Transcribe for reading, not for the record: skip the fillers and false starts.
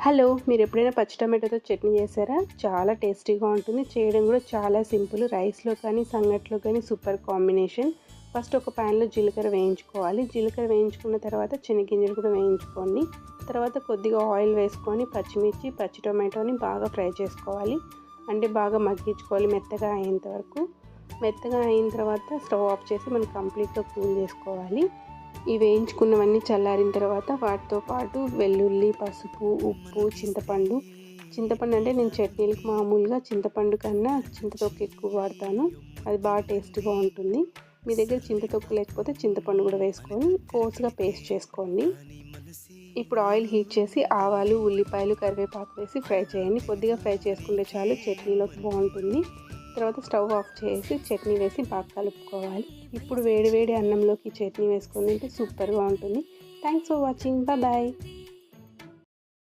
Hello, మీరు ఎప్పుడైనా పచ్చి టమాటోతో చట్నీ చేశారా? చాలా టేస్టీగా ఉంటుంది. చేయడం కూడా చాలా సింపుల్. రైస్లో కానీ సంగట్లో కానీ సూపర్ కాంబినేషన్. ఫస్ట్ ఒక ప్యాన్లో జీలకర్ర వేయించుకోవాలి. జీలకర్ర వేయించుకున్న తర్వాత శనగగింజలు కూడా వేయించుకోండి. తర్వాత కొద్దిగా ఆయిల్ వేసుకొని పచ్చిమిర్చి, పచ్చి టమాటోని బాగా ఫ్రై చేసుకోవాలి. అంటే బాగా మగ్గించుకోవాలి మెత్తగా అయ్యేంత వరకు. మెత్తగా అయిన తర్వాత స్టవ్ ఆఫ్ చేసి మనం కంప్లీట్గా కూల్ చేసుకోవాలి. ఈ వేయించుకున్నవన్నీ చల్లారిన తర్వాత వాటితో పాటు వెల్లుల్లి, పసుపు, ఉప్పు, చింతపండు అంటే నేను చట్నీలకు మామూలుగా చింతపండు కన్నా చింతతొక్కు ఎక్కువ వాడతాను. అది బాగా టేస్ట్గా ఉంటుంది. మీ దగ్గర చింతతొక్కు లేకపోతే చింతపండు కూడా వేసుకొని కోర్స్గా పేస్ట్ చేసుకోండి. ఇప్పుడు ఆయిల్ హీట్ చేసి ఆవాలు, ఉల్లిపాయలు, కరివేపాకు వేసి ఫ్రై చేయండి. కొద్దిగా ఫ్రై చేసుకుంటే చాలు, చట్నీలోకి బాగుంటుంది. తర్వాత స్టవ్ ఆఫ్ చేసి చట్నీ వేసి బాగా కలుపుకోవాలి. ఇప్పుడు వేడి వేడి అన్నంలోకి చట్నీ వేసుకొని తింటే సూపర్గా ఉంటుంది. Thanks for watching. బాయ్.